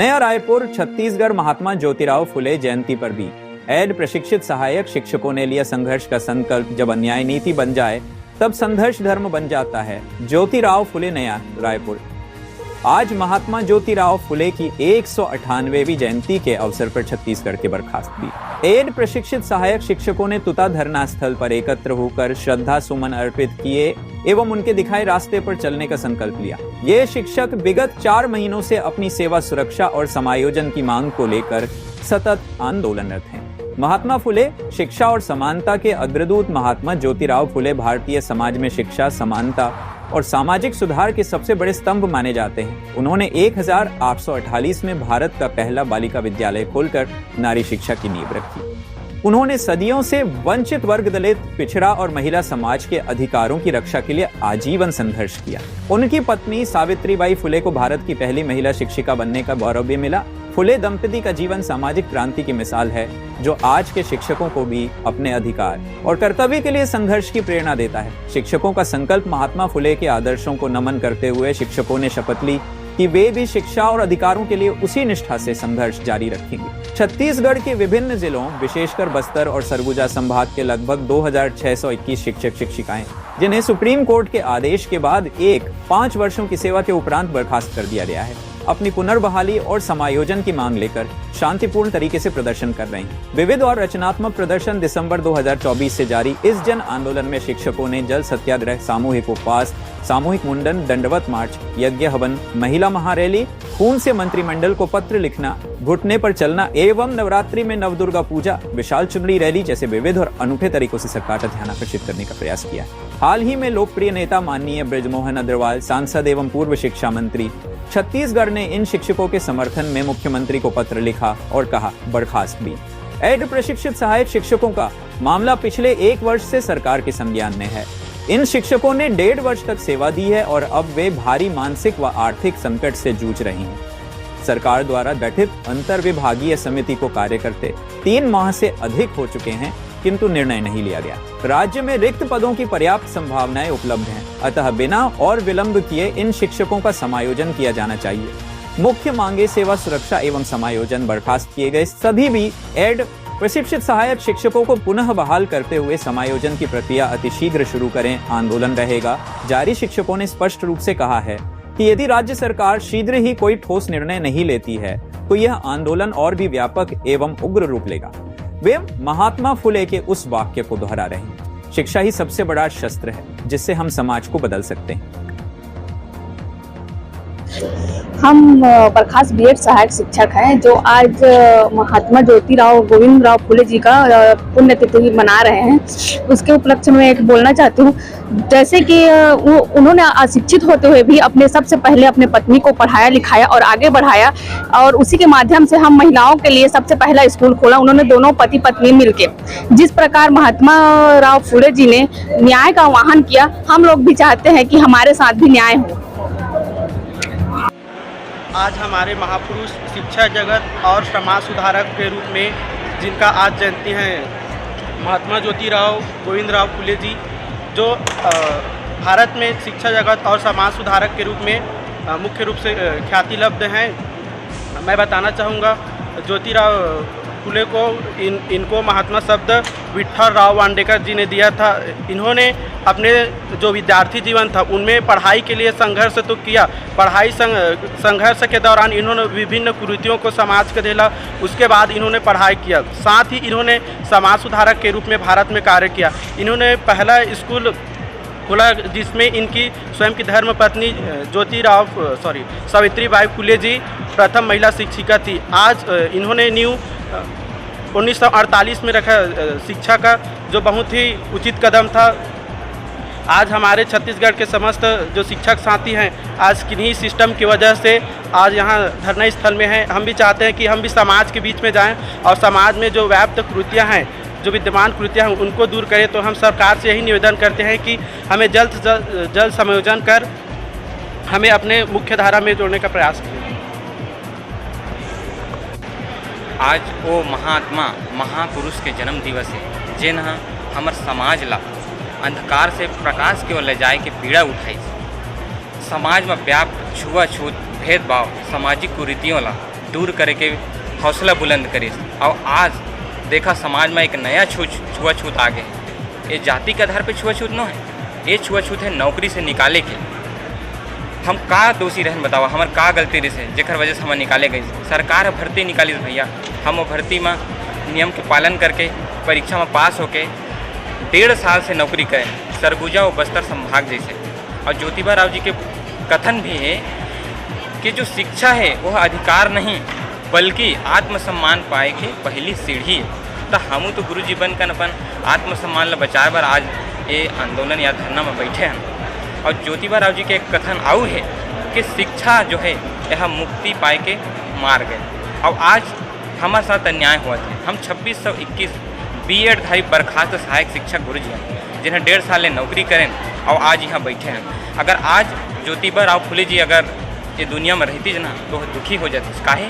नया रायपुर छत्तीसगढ़ महात्मा ज्योतिराव फुले जयंती पर भी एड प्रशिक्षित सहायक शिक्षकों ने लिया संघर्ष का संकल्प। जब अन्याय नीति बन जाए तब संघर्ष धर्म बन जाता है। ज्योतिराव फुले नया रायपुर। आज महात्मा ज्योतिराव फुले की 198वीं जयंती के अवसर पर छत्तीसगढ़ के बर्खास्त भी एड प्रशिक्षित सहायक शिक्षकों ने तुता धरना स्थल पर एकत्र होकर श्रद्धा सुमन अर्पित किए एवं उनके दिखाए रास्ते पर चलने का संकल्प लिया। ये शिक्षक विगत 4 महीनों से अपनी सेवा सुरक्षा और समायोजन की मांग को लेकर सतत आंदोलनरत हैं। महात्मा फुले शिक्षा और समानता के अग्रदूत महात्मा ज्योतिराव फुले भारतीय समाज में शिक्षा, समानता और सामाजिक सुधार के सबसे बड़े स्तंभ माने जाते हैं। उन्होंने 1848 में भारत का पहला बालिका विद्यालय खोलकर नारी शिक्षा की नींव रखी। उन्होंने सदियों से वंचित वर्ग, दलित, पिछड़ा और महिला समाज के अधिकारों की रक्षा के लिए आजीवन संघर्ष किया। उनकी पत्नी सावित्रीबाई फुले को भारत की पहली महिला शिक्षिका बनने का गौरव भी मिला। फुले दंपति का जीवन सामाजिक क्रांति की मिसाल है, जो आज के शिक्षकों को भी अपने अधिकार और कर्तव्य के लिए संघर्ष की प्रेरणा देता है। शिक्षकों का संकल्प। महात्मा फुले के आदर्शों को नमन करते हुए शिक्षकों ने शपथ ली कि वे भी शिक्षा और अधिकारों के लिए उसी निष्ठा से संघर्ष जारी रखेंगे। छत्तीसगढ़ के विभिन्न जिलों, विशेषकर बस्तर और सरगुजा संभाग के लगभग 2621 शिक्षक शिक्षिकाएं, जिन्हें सुप्रीम कोर्ट के आदेश के बाद 5 वर्षों की सेवा के उपरांत बर्खास्त कर दिया गया है, अपनी पुनर्बहाली और समायोजन की मांग लेकर शांतिपूर्ण तरीके से प्रदर्शन कर रहे हैं। विविध और रचनात्मक प्रदर्शन। दिसंबर 2024 से जारी इस जन आंदोलन में शिक्षकों ने जल सत्याग्रह, सामूहिक उपवास, सामूहिक मुंडन, दंडवत मार्च, यज्ञ हवन, महिला महारैली, खून से मंत्रिमंडल को पत्र लिखना, घुटने पर चलना एवं नवरात्रि में नवदुर्गा पूजा, विशाल चुनरी रैली जैसे विविध और अनूठे तरीकों से सरकार का ध्यान आकर्षित करने का प्रयास किया। हाल ही में लोकप्रिय नेता माननीय बृजमोहन अग्रवाल, सांसद एवं पूर्व शिक्षा मंत्री, छत्तीसगढ़ ने इन शिक्षकों के समर्थन में मुख्यमंत्री को पत्र लिखा और कहा बर्खास्त भी। एड प्रशिक्षित सहायक शिक्षकों का मामला पिछले 1 वर्ष से सरकार के संज्ञान में है। इन शिक्षकों ने 1.5 वर्ष तक सेवा दी है और अब वे भारी मानसिक व आर्थिक संकट से जूझ रही हैं। सरकार द्वारा गठित अंतर्विभागीय समिति को कार्य करते 3 माह से अधिक हो चुके हैं, किंतु निर्णय नहीं लिया गया। राज्य में रिक्त पदों की पर्याप्त संभावनाएं उपलब्ध हैं, अतः बिना और विलंब किए इन शिक्षकों का समायोजन किया जाना चाहिए। मुख्य मांगे सेवा सुरक्षा एवं समायोजन। बर्खास्त किए गए सभी भी एड प्रशिक्षित सहायक शिक्षकों को पुनः बहाल करते हुए समायोजन की प्रक्रिया अतिशीघ्र शुरू करें। आंदोलन रहेगा जारी। शिक्षकों ने स्पष्ट रूप से कहा है कि यदि राज्य सरकार शीघ्र ही कोई ठोस निर्णय नहीं लेती है तो यह आंदोलन और भी व्यापक एवं उग्र रूप लेगा। वे महात्मा फुले के उस वाक्य को दोहरा रहे हैं, शिक्षा ही सबसे बड़ा शस्त्र है जिससे हम समाज को बदल सकते हैं। हम बर्खास्त बीएड सहायक शिक्षक हैं, जो आज महात्मा ज्योतिराव गोविंदराव फुले जी का पुण्यतिथि मना रहे हैं। उसके उपलक्ष्य में एक बोलना चाहती हूँ। जैसे कि उन्होंने अशिक्षित होते हुए भी सबसे पहले अपने पत्नी को पढ़ाया लिखाया और आगे बढ़ाया, और उसी के माध्यम से हम महिलाओं के लिए सबसे पहला स्कूल खोला। उन्होंने दोनों पति पत्नी मिलके जिस प्रकार महात्मा राव फुले जी ने न्याय का आह्वान किया, हम लोग भी चाहते हैं कि हमारे साथ भी न्याय हो। आज हमारे महापुरुष शिक्षा जगत और समाज सुधारक के रूप में जिनका आज जयंती है, महात्मा ज्योतिराव गोविंदराव फुले जी, जो भारत में शिक्षा जगत और समाज सुधारक के रूप में मुख्य रूप से ख्याति लब्ध हैं। मैं बताना चाहूँगा, ज्योतिराव फुले को इनको महात्मा शब्द विट्ठल राव वांडेकर जी ने दिया था। इन्होंने अपने जो विद्यार्थी जीवन था उनमें पढ़ाई के लिए संघर्ष तो किया। पढ़ाई संघर्ष के दौरान इन्होंने विभिन्न कुरीतियों को समाज को झेला। उसके बाद इन्होंने पढ़ाई किया, साथ ही इन्होंने समाज सुधारक के रूप में भारत में कार्य किया। इन्होंने पहला स्कूल खोला जिसमें इनकी स्वयं की धर्मपत्नी सावित्रीबाई फुले जी प्रथम महिला शिक्षिका थी। आज इन्होंने 1948 में रखा शिक्षा का, जो बहुत ही उचित कदम था। आज हमारे छत्तीसगढ़ के समस्त जो शिक्षक साथी हैं, आज किन्हीं सिस्टम की वजह से आज यहाँ धरना स्थल में हैं। हम भी चाहते हैं कि हम भी समाज के बीच में जाएं और समाज में जो व्याप्त कुरीतियाँ हैं, जो विद्यमान कुरीतियाँ हैं, उनको दूर करें। तो हम सरकार से यही निवेदन करते हैं कि हमें जल्द समायोजन कर हमें अपने मुख्य धारा में जोड़ने का प्रयास करें। आज वो महात्मा महापुरुष के जन्म दिवस है, जिन हमर समाज ला अंधकार से प्रकाश की ओर ले जाए के पीड़ा उठाई। समाज में व्याप्त छुआछूत, भेदभाव, सामाजिक कुरीतियों ला दूर करे के हौसला बुलंद करिस। और आज देखा समाज में एक नया छुआछूत आ गए। ये जाति के आधार पे छुआछूत न है, ये छुआछूत है नौकरी से निकाले के। हम का दोषी रहन बताओ, हमार का गलती रहे जेकर वजह से हम निकाले गई। सरकार भर्ती निकाली भैया, हम वो भर्ती में नियम के पालन करके परीक्षा में पास होके 1.5 साल से नौकरी करें, सरगुजा और बस्तर संभाग जैसे। और ज्योतिबा राव जी के कथन भी है कि जो शिक्षा है वह अधिकार नहीं बल्कि आत्मसम्मान पाए के पहली सीढ़ी है। तो हम तो गुरु जी बनकर अपन आत्मसम्मान ला बचाए बर आज ये आंदोलन या धरना में बैठे हैं। और ज्योतिबा राव जी के एक कथन आऊ है कि शिक्षा जो है यह मुक्ति पाए के मार गए। और आज हमारे साथ अन्याय हुआ था। हम 2621 B.Ed धारी बर्खास्त सहायक शिक्षक गुरु जी हैं जिन्हें 1.5 साल नौकरी करें और आज यहाँ बैठे हैं। अगर आज ज्योतिबा राव फुले जी अगर ये दुनिया में रहती ना तो दुखी हो जाती। काहे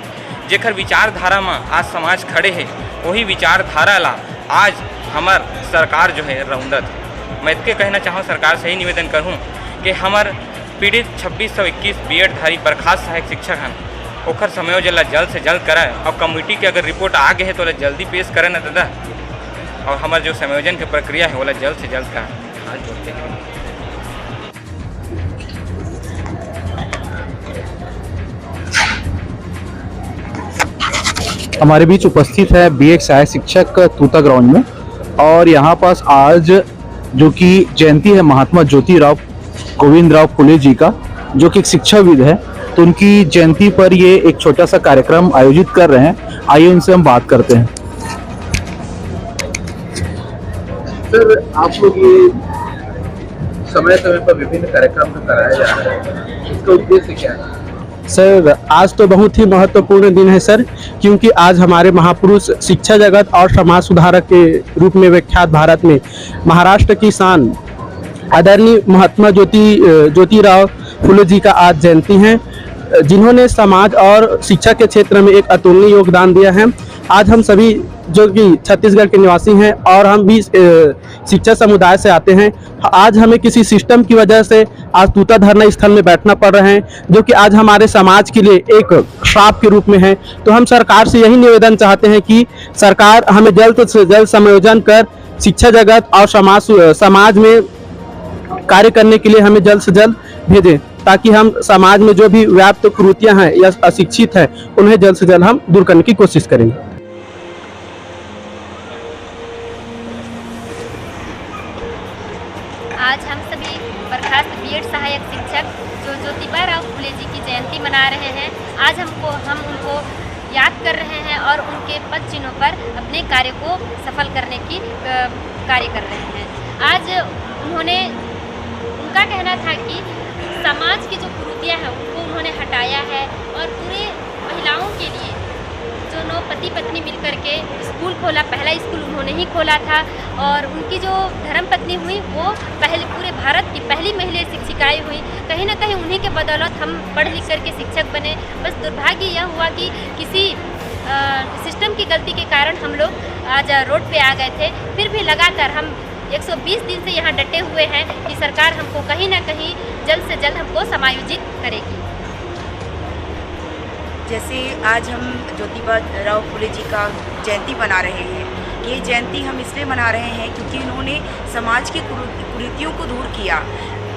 जेकर विचारधारा में आज समाज खड़े है वही विचारधारा ला आज हमार सरकार जो है रौंदत है। मैं इसके कहना चाहूँ सरकार से ही निवेदन करूँ कि हमार पीड़ित 2621 B.Ed धारी बर्खास्त सहायक शिक्षक हैं ओखर समायोजन ला जल्द से जल्द कराए। और कमेटी की अगर रिपोर्ट आ गए है तो जल्दी पेश करें ना दादा। और हमारे जो समायोजन की प्रक्रिया है वो जल्द से जल्द का हाथ जोड़ते हैं। हमारे बीच उपस्थित है B.Ed सहायक शिक्षक तूता ग्राउंड में। और यहाँ पास आज जो कि जयंती है महात्मा ज्योतिराव गोविंदराव फुले जी का, जो कि एक शिक्षाविद है, तो उनकी जयंती पर ये एक छोटा सा कार्यक्रम आयोजित कर रहे हैं। आइए उनसे हम बात करते हैं। सर, आप लोग ये समय समय पर विभिन्न कार्यक्रम कराया जा रहा है, इसका उद्देश्य क्या है? सर, आज तो बहुत ही महत्वपूर्ण दिन है सर, क्योंकि आज हमारे महापुरुष शिक्षा जगत और समाज सुधारक के रूप में विख्यात भारत में महाराष्ट्र की शान आदरणीय महात्मा ज्योतिराव फुले जी का आज जयंती है, जिन्होंने समाज और शिक्षा के क्षेत्र में एक अतुलनीय योगदान दिया है। आज हम सभी जो कि छत्तीसगढ़ के निवासी हैं और हम भी शिक्षा समुदाय से आते हैं, आज हमें किसी सिस्टम की वजह से आज तूता धरना स्थल में बैठना पड़ रहे हैं, जो कि आज हमारे समाज के लिए एक श्राप के रूप में है। तो हम सरकार से यही निवेदन चाहते हैं कि सरकार हमें जल्द से जल्द समायोजन कर शिक्षा जगत और समाज में कार्य करने के लिए हमें जल्द से जल्द भेजें, ताकि हम समाज में जो भी व्याप्त कुरीतियां हैं या अशिक्षित हैं उन्हें जल्द से जल्द हम दूर करने की कोशिश करेंगे। आज हम सभी बर्खास्त B.Ed सहायक शिक्षक जो ज्योतिबा राव फुले जी की जयंती मना रहे हैं, आज हम उनको याद कर रहे हैं और उनके पद चिन्हों पर अपने कार्य को सफल करने की कार्य कर रहे हैं। आज उनका कहना था कि समाज की जो कुरीतियाँ हैं उनको उन्होंने हटाया है और पूरे महिलाओं के लिए जो 9 पति पत्नी मिलकर के स्कूल खोला, पहला स्कूल उन्होंने ही खोला था। और उनकी जो धर्मपत्नी हुई वो पूरे भारत की पहली महिला शिक्षिकाएँ हुई। कहीं ना कहीं उन्हीं के बदौलत हम पढ़ लिख करके शिक्षक बने। बस दुर्भाग्य यह हुआ कि किसी सिस्टम की गलती के कारण हम लोग आज रोड पे आ गए थे। फिर भी लगातार हम 120 दिन से यहाँ डटे हुए हैं कि सरकार हमको कहीं ना कहीं जल्द से जल्द हमको समायोजित करेगी। जैसे आज हम ज्योतिबा राव फुले जी का जयंती मना रहे हैं, ये जयंती हम इसलिए मना रहे हैं क्योंकि इन्होंने समाज की कुरीतियों को दूर किया।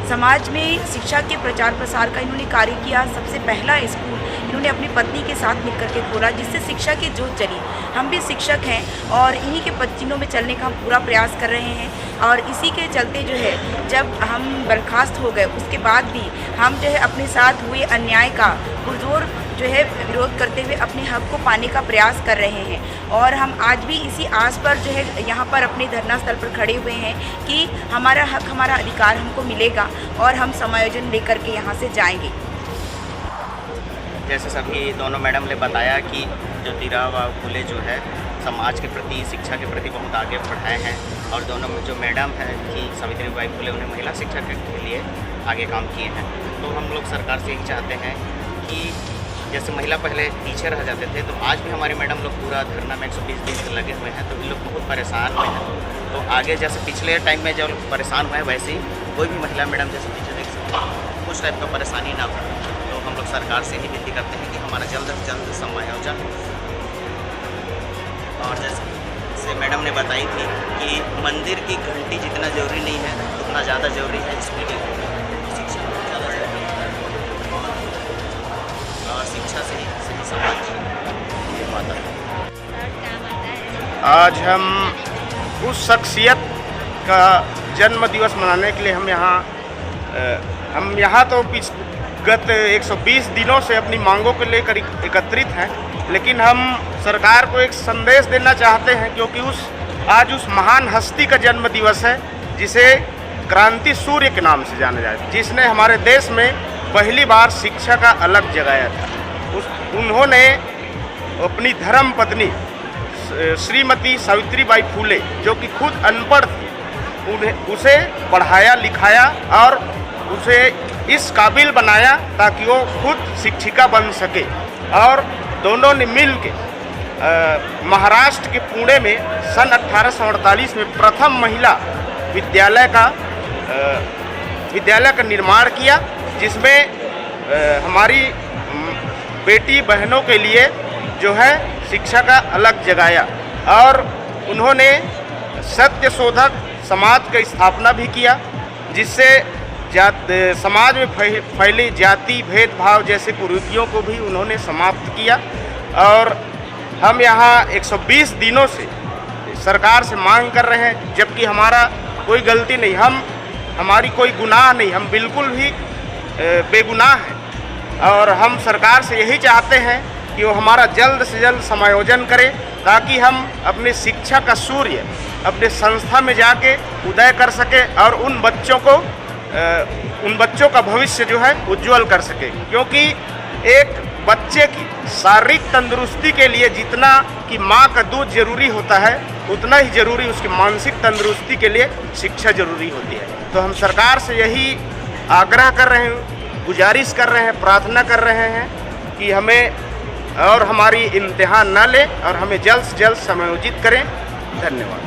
समाज में शिक्षा के प्रचार प्रसार का इन्होंने कार्य किया। सबसे पहला स्कूल इन्होंने अपनी पत्नी के साथ मिलकर के खोला, जिससे शिक्षा की जोत चली। हम भी शिक्षक हैं और इन्हीं के पदचिन्हों में चलने का हम पूरा प्रयास कर रहे हैं। और इसी के चलते जो है जब हम बर्खास्त हो गए उसके बाद भी हम जो है अपने साथ हुए अन्याय का पुरजोर जो है विरोध करते हुए अपने हक को पाने का प्रयास कर रहे हैं। और हम आज भी इसी आस पर जो है यहाँ पर अपने धरना स्थल पर खड़े हुए हैं कि हमारा हक, हमारा अधिकार हमको मिलेगा और हम समायोजन लेकर के यहाँ से जाएंगे। जैसे सभी दोनों मैडम ने बताया कि ज्योतिराव फुले जो है समाज के प्रति, शिक्षा के प्रति बहुत आगे बढ़ाए हैं। और दोनों जो मैडम है कि सावित्रीबाई फुले, उन्हें महिला शिक्षा के लिए आगे काम किए हैं। तो हम लोग सरकार से यही चाहते हैं कि जैसे महिला पहले पीछे रह जाते थे, तो आज भी हमारे मैडम लोग पूरा धरना में 120 दिन से लगे हुए हैं। तो इन लोग बहुत परेशान हुए हैं। तो आगे जैसे पिछले टाइम में जब परेशान हुए वैसे ही कोई भी महिला मैडम जैसे पीछे देख सकते हैं, कुछ टाइप का परेशानी ना हो। तो हम लोग सरकार से ही विनती करते हैं कि हमारा जल्द से जल्द समायोजन हो। और जैसे मैडम ने बताई थी कि मंदिर की घंटी जितना ज़रूरी नहीं है उतना ज़्यादा ज़रूरी है स्कूल की शिक्षा ज़्यादा ज़रूरी है, और शिक्षा से ही सही समाज निर्माता है। आज हम उस शख्सियत का जन्म दिवस मनाने के लिए हम यहाँ तो गत 120 दिनों से अपनी मांगों को लेकर एकत्रित हैं, लेकिन हम सरकार को एक संदेश देना चाहते हैं, क्योंकि आज उस महान हस्ती का जन्म दिवस है जिसे क्रांति सूर्य के नाम से जाना जाता है, जिसने हमारे देश में पहली बार शिक्षा का अलग जगाया था। उन्होंने अपनी धर्म पत्नी श्रीमती सावित्रीबाई फूले, जो कि खुद अनपढ़ थी, उसे पढ़ाया लिखाया और उसे इस काबिल बनाया ताकि वो खुद शिक्षिका बन सके। और दोनों ने मिल के महाराष्ट्र के पुणे में सन 1848 में प्रथम महिला विद्यालय का निर्माण किया, जिसमें हमारी बेटी बहनों के लिए जो है शिक्षा का अलग जगाया। और उन्होंने सत्य शोधक समाज की स्थापना भी किया, जिससे समाज में फैली जाति भेदभाव जैसे कुरीतियों को भी उन्होंने समाप्त किया। और हम यहाँ 120 दिनों से सरकार से मांग कर रहे हैं, जबकि हमारा कोई गलती नहीं, हमारी कोई गुनाह नहीं, हम बिल्कुल भी बेगुनाह हैं। और हम सरकार से यही चाहते हैं कि वो हमारा जल्द से जल्द समायोजन करे, ताकि हम अपने शिक्षा का सूर्य अपने संस्था में जाके उदय कर सके और उन बच्चों का भविष्य जो है उज्जवल कर सके। क्योंकि एक बच्चे की शारीरिक तंदुरुस्ती के लिए जितना कि माँ का दूध जरूरी होता है, उतना ही जरूरी उसकी मानसिक तंदुरुस्ती के लिए शिक्षा जरूरी होती है। तो हम सरकार से यही आग्रह कर रहे हैं, गुजारिश कर रहे हैं, प्रार्थना कर रहे हैं कि हमें और हमारी इम्तिहान न ले और हमें जल्द से जल्द समायोजित करें। धन्यवाद।